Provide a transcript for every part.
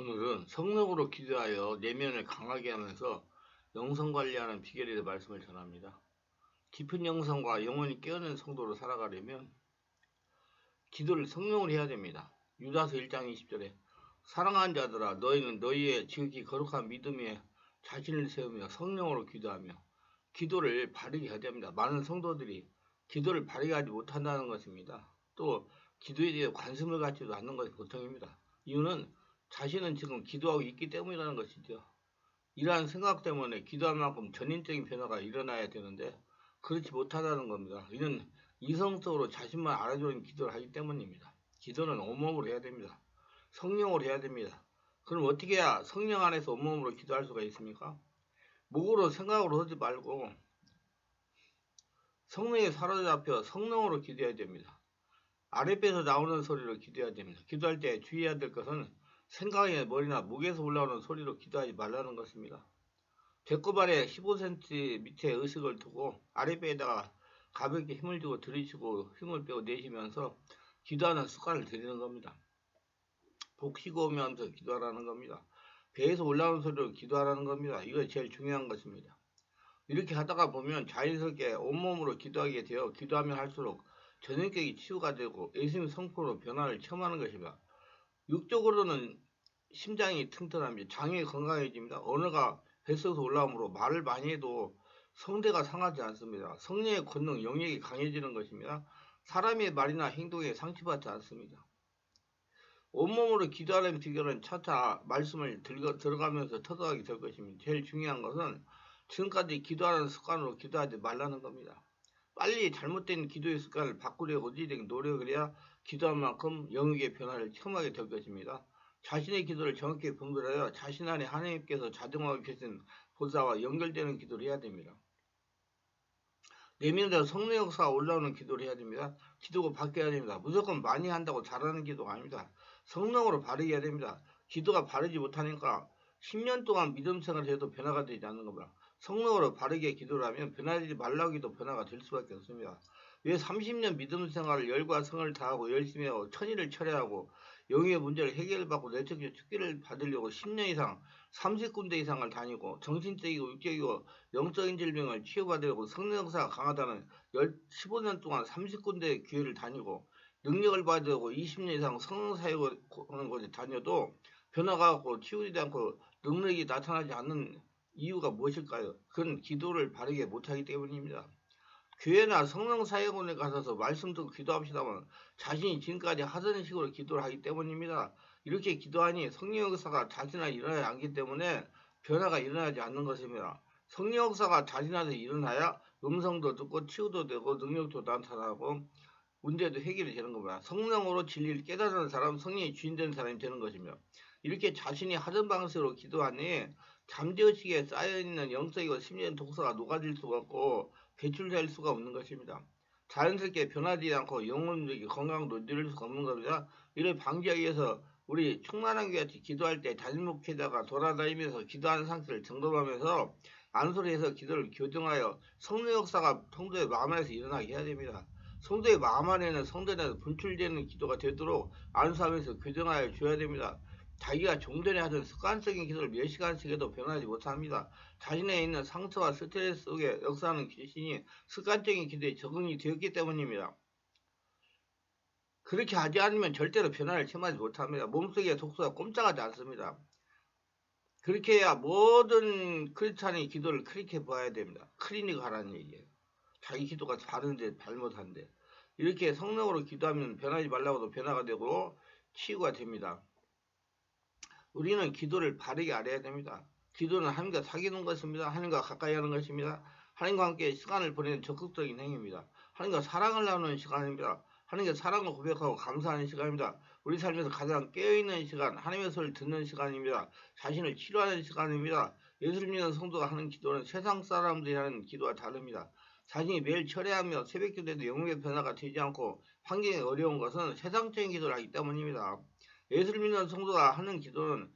오늘은 성령으로 기도하여 내면을 강하게 하면서 영성 관리하는 비결에 대해 말씀을 전합니다. 깊은 영성과 영혼이 깨어있는 성도로 살아가려면 기도를 성령으로 해야 됩니다. 유다서 1장 20절에 사랑하는 자들아 너희는 너희의 지극히 거룩한 믿음에 자신을 세우며 성령으로 기도하며 기도를 바르게 해야 됩니다. 많은 성도들이 기도를 바르게 하지 못한다는 것입니다. 또 기도에 대해 관심을 갖지도 않는 것이 보통입니다. 이유는 자신은 지금 기도하고 있기 때문이라는 것이죠. 이러한 생각 때문에 기도할 만큼 전인적인 변화가 일어나야 되는데 그렇지 못하다는 겁니다. 이는 이성적으로 자신만 알아주는 기도를 하기 때문입니다. 기도는 온몸으로 해야 됩니다. 성령으로 해야 됩니다. 그럼 어떻게 해야 성령 안에서 온몸으로 기도할 수가 있습니까? 목으로 생각으로 하지 말고 성령에 사로잡혀 성령으로 기도해야 됩니다. 아랫배에서 나오는 소리로 기도해야 됩니다. 기도할 때 주의해야 될 것은 생각의 머리나 목에서 올라오는 소리로 기도하지 말라는 것입니다. 배꼽 아래 15cm 밑에 의식을 두고 아랫배에다가 가볍게 힘을 주고 들이쉬고 힘을 빼고 내쉬면서 기도하는 습관을 들이는 겁니다. 복 쉬고 오면서 기도하라는 겁니다. 배에서 올라오는 소리로 기도하라는 겁니다. 이거 제일 중요한 것입니다. 이렇게 하다가 보면 자연스럽게 온몸으로 기도하게 되어 기도하면 할수록 전인격이 치유가 되고 예수님 성품으로 변화를 체험하는 것입니다. 육적으로는 심장이 튼튼합니다. 장이 건강해집니다. 언어가 뱃속에서 올라오므로 말을 많이 해도 성대가 상하지 않습니다. 성령의 권능, 영역이 강해지는 것입니다. 사람의 말이나 행동에 상처받지 않습니다. 온몸으로 기도하는 비결은 차차 말씀을 들어가면서 터득하게 될 것입니다. 제일 중요한 것은 지금까지 기도하는 습관으로 기도하지 말라는 겁니다. 빨리 잘못된 기도의 습관을 바꾸려고 의지적인 노력을 해야 기도한 만큼 영역의 변화를 체험하게 될 것입니다. 자신의 기도를 정확히 분별하여 자신 안에 하나님께서 자정하고 계신 보좌와 연결되는 기도를 해야 됩니다. 내면에서 성령 역사가 올라오는 기도를 해야 됩니다. 기도가 바뀌어야 됩니다. 무조건 많이 한다고 잘하는 기도가 아닙니다. 성령으로 바르게 해야 됩니다. 기도가 바르지 못하니까 10년 동안 믿음 생활을 해도 변화가 되지 않는 겁니다. 성령으로 바르게 기도를 하면 변화되지 말라고 해도 변화가 될 수밖에 없습니다. 왜 30년 믿음 생활을 열과 성을 다하고 열심히 하고 천일을 철회하고 영의 문제를 해결받고 내적인 축기를 받으려고 10년 이상 30군데 이상을 다니고 정신적이고 육적이고 영적인 질병을 치유받으려고 성령 역사가 강하다는 15년 동안 30군데 교회를 다니고 능력을 받으려고 20년 이상 성령 사역을 하는 곳에 다녀도 변화가 없고 치유되지 않고 능력이 나타나지 않는 이유가 무엇일까요? 그건 기도를 바르게 못하기 때문입니다. 교회나 성령 사역원에 가셔서 말씀 듣고 기도합시다만 자신이 지금까지 하던 식으로 기도를 하기 때문입니다. 이렇게 기도하니 성령 역사가 자신 안에 일어나지 않기 때문에 변화가 일어나지 않는 것입니다. 성령 역사가 자신 안에 일어나야 음성도 듣고 치유도 되고 능력도 나타나고 문제도 해결이 되는 겁니다. 성령으로 진리를 깨달은 사람, 성령의 주인 되는 사람이 되는 것이며 이렇게 자신이 하던 방식으로 기도하니 잠재의식에 쌓여있는 영적이고 심리적인 독소가 녹아질 수가 없고 배출될 수가 없는 것입니다. 자연스럽게 변하지 않고 영혼적인 건강도 누릴 수가 없는 겁니다. 이를 방지하기 위해서 우리 충만한 교회같이 기도할 때 단목회다가 돌아다니면서 기도하는 상태를 점검하면서 안소리해서 기도를 교정하여 성령 역사가 성도의 마음 안에서 일어나게 해야 됩니다. 성도의 마음 안에는 성도에서 분출되는 기도가 되도록 안수하면서 교정하여 줘야 됩니다. 자기가 종전에 하던 습관적인 기도를 몇 시간씩 해도 변하지 못합니다. 자신에 있는 상처와 스트레스 속에 역사하는 귀신이 습관적인 기도에 적응이 되었기 때문입니다. 그렇게 하지 않으면 절대로 변화를 체험하지 못합니다. 몸속에 독소가 꼼짝하지 않습니다. 그렇게 해야 모든 크리스찬의 기도를 그렇게 봐야 됩니다. 클리닉 하라는 얘기예요. 자기 기도가 바른데 잘못한데 이렇게 성령으로 기도하면 변하지 말라고도 변화가 되고 치유가 됩니다. 우리는 기도를 바르게 알아야 됩니다. 기도는 하나님과 사귀는 것입니다. 하나님과 가까이 하는 것입니다. 하나님과 함께 시간을 보내는 적극적인 행위입니다. 하나님과 사랑을 나누는 시간입니다. 하나님께 사랑을 고백하고 감사하는 시간입니다. 우리 삶에서 가장 깨어있는 시간, 하나님의 소리를 듣는 시간입니다. 자신을 치료하는 시간입니다. 예수를 믿는 성도가 하는 기도는 세상 사람들이 하는 기도와 다릅니다. 자신이 매일 철회하며 새벽 기도에도 영웅의 변화가 되지 않고 환경이 어려운 것은 세상적인 기도를 하기 때문입니다. 예수를 믿는 성도가 하는 기도는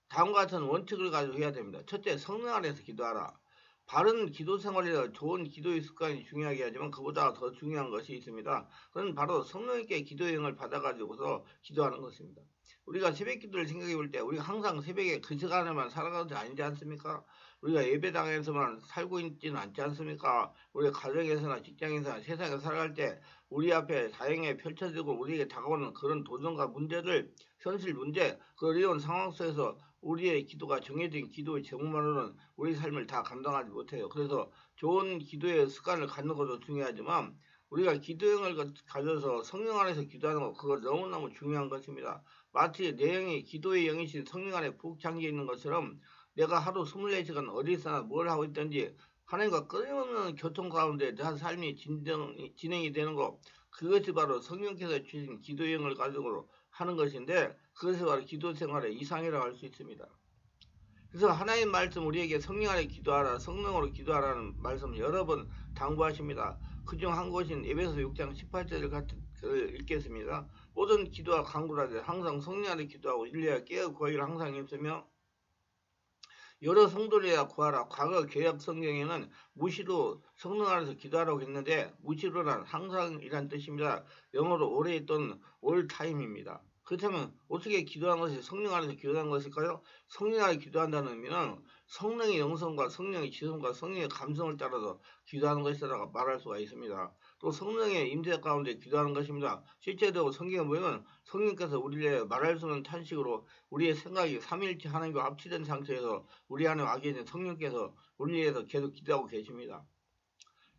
다음과 같은 원칙을 가지고 해야 됩니다. 첫째, 성령 안에서 기도하라. 바른 기도 생활에서 좋은 기도의 습관이 중요하게 하지만 그보다 더 중요한 것이 있습니다. 그건 바로 성령님께 기도의 영을 받아가지고서 기도하는 것입니다. 우리가 새벽 기도를 생각해 볼 때 우리가 항상 새벽에 그 시간에만 살아가지 아니지 않습니까? 우리가 예배당에서만 살고 있지는 않지 않습니까? 우리 가정에서나 직장에서나 세상에 살아갈 때 우리 앞에 다행히 펼쳐지고 우리에게 다가오는 그런 도전과 문제들, 현실 문제, 그 어려운 상황 속에서 우리의 기도가 정해진 기도의 제목만으로는 우리 삶을 다 감당하지 못해요. 그래서 좋은 기도의 습관을 갖는 것도 중요하지만 우리가 기도형을 가져서 성령 안에서 기도하는 것, 그거 너무너무 중요한 것입니다. 마치 내 영이 기도의 영이신 성령 안에 푹 잠겨 있는 것처럼 내가 하루 24시간 어디서나 뭘 하고 있든지 하나님과 끊임없는 교통 가운데 내 삶이 진행이 되는 것, 그것이 바로 성령께서 주신 기도의 영을 가지고 하는 것인데 그것이 바로 기도 생활의 이상이라고 할 수 있습니다. 그래서 하나님 말씀 우리에게 성령 안에 기도하라, 성령으로 기도하라는 말씀을 여러 번 당부하십니다. 그중 한 곳인 에베소 6장 18절을 읽겠습니다. 모든 기도와 간구라되 항상 성령 안에 기도하고 일리야 깨어 구하기를 항상 힘쓰며 여러 성도들이야 구하라. 과거 개혁 성경에는 무시로 성령 안에서 기도하라고 했는데 무시로란 항상이란 뜻입니다. 영어로 오래 있던 올 타임입니다. 그렇다면 어떻게 기도한 것이 성령 안에서 기도한 것일까요? 성령 안에 기도한다는 의미는 성령의 영성과 성령의 지성과 성령의 감성을 따라서 기도하는 것이라고 말할 수가 있습니다. 또 성령의 임재 가운데 기도하는 것입니다. 실제로 성경에 보면 성령께서 우리의 말할 수 없는 탄식으로 우리의 생각이 삼위일체 하나님과 합치된 상태에서 우리 안에 와 계신 성령께서 우리에 대해서 계속 기도하고 계십니다.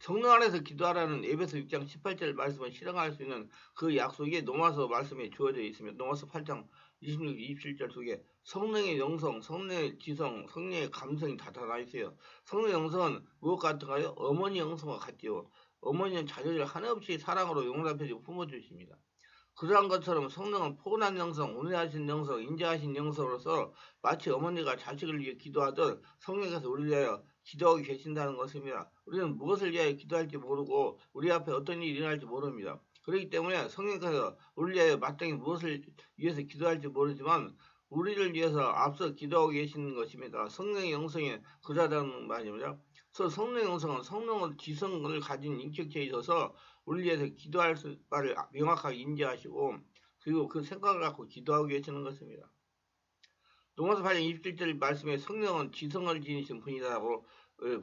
성령 안에서 기도하라는 에베소 6장 18절 말씀을 실행할 수 있는 그 약속이 노마서 말씀에 주어져 있으며 노마서 8장 26, 27절 속에 성령의 영성, 성령의 지성, 성령의 감성이 다 나와 있어요. 성령의 영성은 무엇 같은가요? 어머니 영성과 같지요. 어머니는 자녀를 한없이 사랑으로 용납해주고 품어주십니다. 그러한 것처럼 성령은 포근한 영성, 온유하신 영성, 인자하신 영성으로서 마치 어머니가 자식을 위해 기도하듯 성령께서 우리를 위하여 기도하고 계신다는 것입니다. 우리는 무엇을 위하여 기도할지 모르고 우리 앞에 어떤 일이 일어날지 모릅니다. 그렇기 때문에 성령께서 우리를 위하여 마땅히 무엇을 위해서 기도할지 모르지만 우리를 위해서 앞서 기도하고 계시는 것입니다. 성령의 영성에 그러하다는 말입니다. 그래서 성령의 영성은 성령의 지성을 가진 인격체에 있어서 우리를 위해서 기도할 바를 명확하게 인지하시고 그리고 그 생각을 갖고 기도하고 계시는 것입니다. 로마서 8장 27절 말씀에 성령은 지성을 지니신 분이라고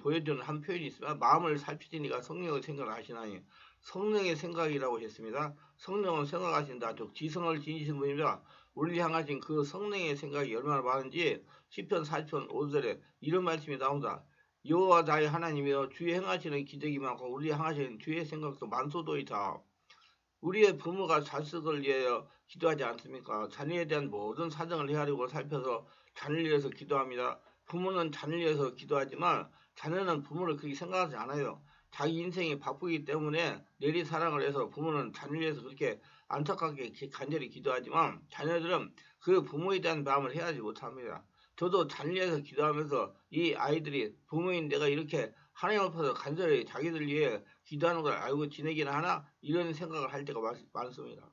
보여주는 한 표현이 있습니다. 마음을 살피시니까 성령의 생각을 하시나니 성령의 생각이라고 했습니다. 성령은 생각하신다. 즉 지성을 지니신 분입니다. 우리를 향하신 그 성령의 생각이 얼마나 많은지 시편 40편 5절에 이런 말씀이 나온다. 여호와 나의 하나님이여 주의 행하시는 기적이 많고 우리 향하시는 주의 생각도 많소도이다. 우리의 부모가 자식을 위하여 기도하지 않습니까? 자녀에 대한 모든 사정을 헤아리고 살펴서 자녀를 위해서 기도합니다. 부모는 자녀를 위해서 기도하지만 자녀는 부모를 그렇게 생각하지 않아요. 자기 인생이 바쁘기 때문에 내리 사랑을 해서 부모는 자녀를 위해서 그렇게 안타깝게 간절히 기도하지만 자녀들은 그 부모에 대한 마음을 헤아리지 못합니다. 저도 자녀를 위해서 기도하면서 이 아이들이 부모인 내가 이렇게 하나님 앞에서 간절히 자기들 위해 기도하는 걸 알고 지내기는 하나 이런 생각을 할 때가 많습니다.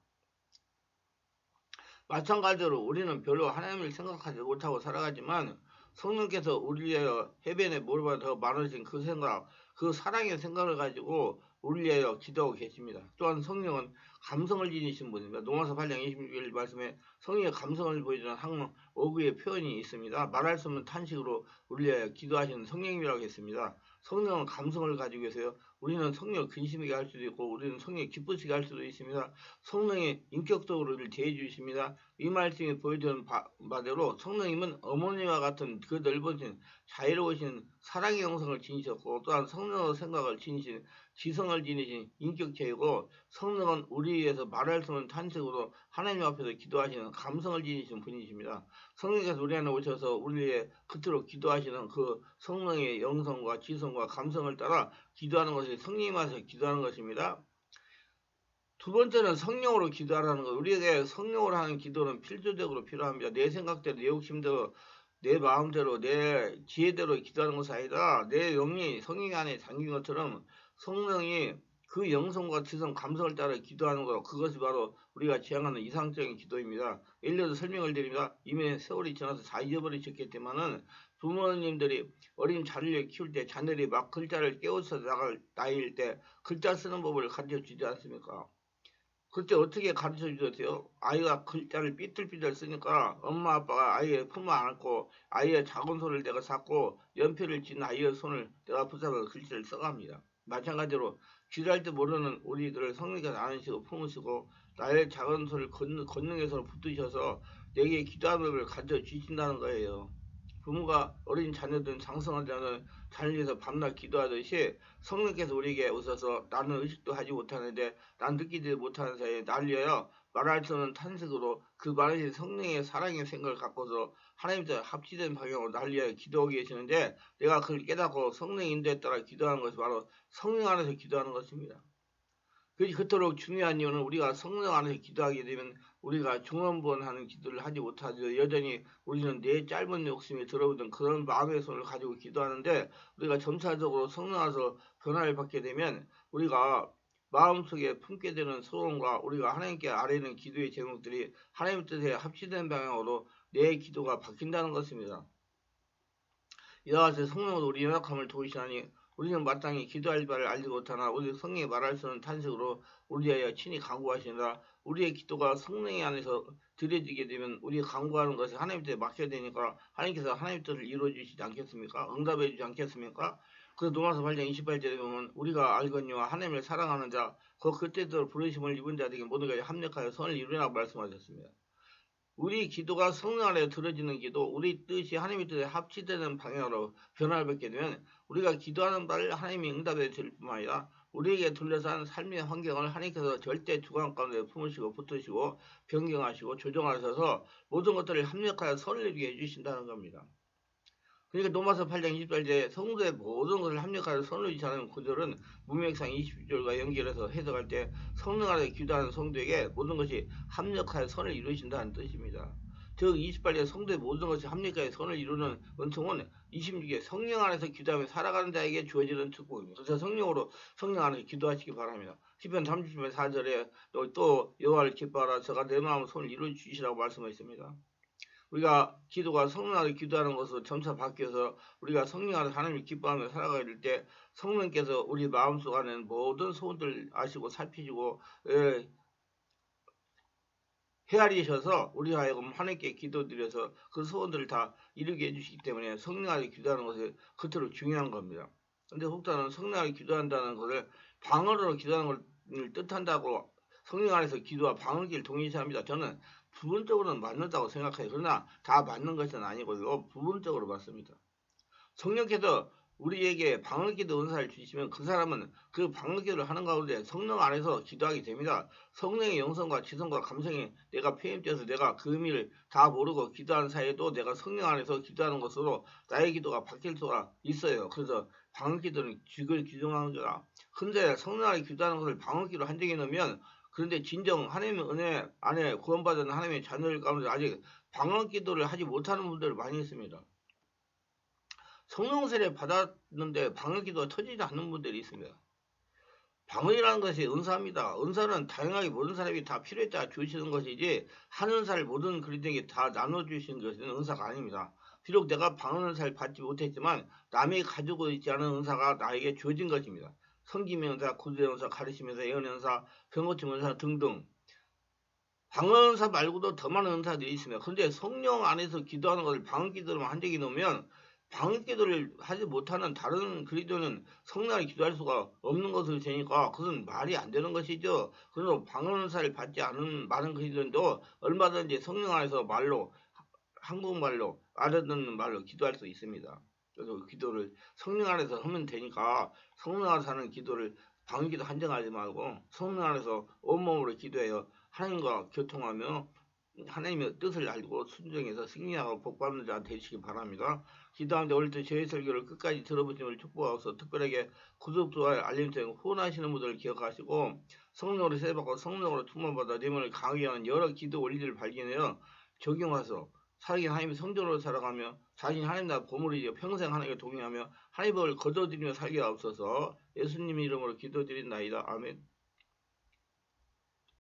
마찬가지로 우리는 별로 하나님을 생각하지 못하고 살아가지만 성령께서 우리를 위하여 해변에 모르보다 더 많으신 그 생각, 그 사랑의 생각을 가지고 우리를 위하여 기도하고 계십니다. 또한 성령은 감성을 지니신 분입니다. 노마서 8장 26절 말씀에 성령의 감성을 보여주는 한 5구의 표현이 있습니다. 말할 수 없는 탄식으로 우리를 위하여 기도하시는 성령님이라고 했습니다. 성령은 감성을 가지고 계세요. 우리는 성령을 근심하게 할 수도 있고 우리는 성령을 기쁘시게 할 수도 있습니다. 성령이 인격적으로 우리를 대해 주십니다. 이 말씀이 보여주는 바대로 성령님은 어머니와 같은 그 넓어진 자유로우신 사랑의 영성을 지니셨고 또한 성령의 생각을 지니신 지성을 지니신 인격체이고 성령은 우리 위해서 말할 수 없는 탄식으로 하나님 앞에서 기도하시는 감성을 지니신 분이십니다. 성령께서 우리 안에 오셔서 우리 위해 그토록 기도하시는 그 성령의 영성과 지성과 감성을 따라 기도하는 것이 성령님 앞에서 기도하는 것입니다. 두 번째는 성령으로 기도하라는 것. 우리에게 성령으로 하는 기도는 필수적으로 필요합니다. 내 생각대로, 내 욕심대로, 내 마음대로, 내 지혜대로 기도하는 것이 아니라 내 영이 성령 안에 잠긴 것처럼 성령이 그 영성과 지성, 감성을 따라 기도하는 것. 그것이 바로 우리가 지향하는 이상적인 기도입니다. 예를 들어서 설명을 드립니다. 이미 세월이 지나서 다 잊어버리셨겠지만은 부모님들이 어린 자녀를 키울 때 자녀들이 막 글자를 깨우쳐 나갈 나이일 때 글자 쓰는 법을 가르쳐 주지 않습니까? 그때 어떻게 가르쳐 주셨어요? 아이가 글자를 삐뚤삐뚤 쓰니까 엄마 아빠가 아이의 품을 안고 아이의 작은 손을 내가 잡고 연필을 쥔 아이의 손을 내가 붙잡아 글자를 써갑니다. 마찬가지로 기도할 때 모르는 우리들을 성령께서 안으시고 품으시고 나의 작은 손을 권능의 손을 붙드셔서 내게 기도하는 법을 가르쳐 주신다는 거예요. 부모가 어린 자녀들은 장성하지 않은 자녀에서 밤낮 기도하듯이 성령께서 우리에게 오셔서 나는 의식도 하지 못하는데 난 느끼지 못하는 사이에 날 위하여 말할 수 없는 탄식으로 그 많으신 성령의 사랑의 생각을 갖고서 하나님과 합치된 방향으로 날 위하여 기도하고 계시는데 내가 그걸 깨닫고 성령의 인도에 따라 기도하는 것이 바로 성령 안에서 기도하는 것입니다. 그토록 중요한 이유는 우리가 성령 안에서 기도하게 되면 우리가 중원부원하는 기도를 하지 못하죠. 여전히 우리는 내 짧은 욕심이 들어오던 그런 마음의 손을 가지고 기도하는데 우리가 점차적으로 성령 안에서 변화를 받게 되면 우리가 마음속에 품게 되는 소원과 우리가 하나님께 아뢰는 기도의 제목들이 하나님 뜻에 합치된 방향으로 내 기도가 바뀐다는 것입니다. 이와 같이 성령으로 우리 연약함을 도우시나니 우리는 마땅히 기도할 바를 알지 못하나 우리 성령이 말할 수 없는 탄식으로 우리에게 친히 간구하시니라. 우리의 기도가 성령의 안에서 드려지게 되면 우리 간구하는 것이 하나님 뜻에 맡겨야 되니까 하나님께서 하나님 뜻을 이루어 주시지 않겠습니까? 응답해 주지 않겠습니까? 그래서 로마서 8장 28절에 보면 우리가 알거니와 하나님을 사랑하는 자 그때대로 부르심을 입은 자들에게 모든 것이 합력하여 선을 이루라고 말씀하셨습니다. 우리 기도가 성령 안에 들어지는 기도, 우리 뜻이 하나님의 뜻에 합치되는 방향으로 변화를 받게 되면 우리가 기도하는 바를 하나님이 응답해 줄 뿐만 아니라 우리에게 둘러싼 삶의 환경을 하나님께서 절대 주관 가운데 품으시고 붙으시고 변경하시고 조정하셔서 모든 것들을 합력하여 선을 이루게 해주신다는 겁니다. 그러니까 로마서 8장 28절에 성도의 모든 것을 합력하여 선을 이루시는 구절은 문맥상 20절과 연결해서 해석할 때 성령 안에서 기도하는 성도에게 모든 것이 합력하여 선을 이루신다는 뜻입니다. 즉 28절 성도의 모든 것이 합력하여 선을 이루는 은총은 26절 성령 안에서 기도하며 살아가는 자에게 주어지는 축복입니다. 그래서 성령 안에서 기도하시기 바랍니다. 시편 30편 4절에 또 여호와를 기뻐하라 저가 내 마음으로 손을 이루어 주시라고 말씀하셨습니다. 우리가 기도가 성령 안에 기도하는 것으로 점차 바뀌어서 우리가 성령 안에 하나님을 기뻐하며 살아가야 될 때 성령께서 우리 마음속 안에 모든 소원들 아시고 살피시고 헤아리셔서 우리 하여금 하나님께 기도드려서 그 소원들을 다 이루게 해주시기 때문에 성령 안에 기도하는 것이 그토록 중요한 겁니다. 근데 혹자는 성령 안에 기도한다는 것을 방언으로 기도하는 걸 뜻한다고 성령 안에서 기도와 방언기를 동일시합니다. 저는 부분적으로는 맞는다고 생각해요. 그러나 다 맞는 것은 아니고요. 부분적으로 맞습니다. 성령께서 우리에게 방언기도 은사를 주시면 그 사람은 그 방언기도를 하는 가운데 성령 안에서 기도하게 됩니다. 성령의 영성과 지성과 감성이 내가 폐임되어서 내가 그 의미를 다 모르고 기도하는 사이에도 내가 성령 안에서 기도하는 것으로 나의 기도가 바뀔 수가 있어요. 그래서 방언기도는 직을 기중하는 거라. 근데 성령 안에 기도하는 것을 방언기로 한정해 놓으면 그런데 진정 하나님의 은혜 안에 구원받은 하나님의 자녀들 가운데 아직 방언 기도를 하지 못하는 분들 많이 있습니다. 성령 세례 받았는데 방언 기도가 터지지 않는 분들이 있습니다. 방언이라는 것이 은사입니다. 은사는 다양하게 모든 사람이 다 필요에 따라 주시는 것이지 한 은사를 모든 그리스도인에게 다 나눠주시는 것은 은사가 아닙니다. 비록 내가 방언 은사를 받지 못했지만 남이 가지고 있지 않은 은사가 나에게 주어진 것입니다. 섬김의 은사, 구제의 은사, 가르치면서 예언의 은사, 병고침 은사 등등 방언 은사 말고도 더 많은 은사들이 있습니다. 그런데 성령 안에서 기도하는 것을 방언 기도로만 한정해 놓으면 방언 기도를 하지 못하는 다른 그리스도는 성령 안에 기도할 수가 없는 것으로 되니까 그것은 말이 안 되는 것이죠. 그래서 방언 은사를 받지 않은 많은 그리스도인도 얼마든지 성령 안에서 말로 한국말로 알아듣는 말로 기도할 수 있습니다. 그래서 기도를 성령 안에서 하면 되니까 성령 안에서 하는 기도를 방언기도 한정하지 말고 성령 안에서 온몸으로 기도해요. 하나님과 교통하며 하나님의 뜻을 알고 순종해서 승리하고 복받는 자 되시기 바랍니다. 기도하는데 오늘도 저희 설교를 끝까지 들어보심을 축복하고서 특별하게 구독, 좋아요, 알림 설정 후원하시는 분들을 기억하시고 성령으로 세례받고 성령으로 충만받아 내면을 강하게 하는 여러 기도 원리들을 발견해요. 적용해서 살기 하나님의 성전으로 살아가며 자신이 하나님 나라 보물이여 평생 하나님께 동행하며 하나님을 거둬들이며 살게 하옵소서. 예수님 이름으로 기도드린나이다. 아멘.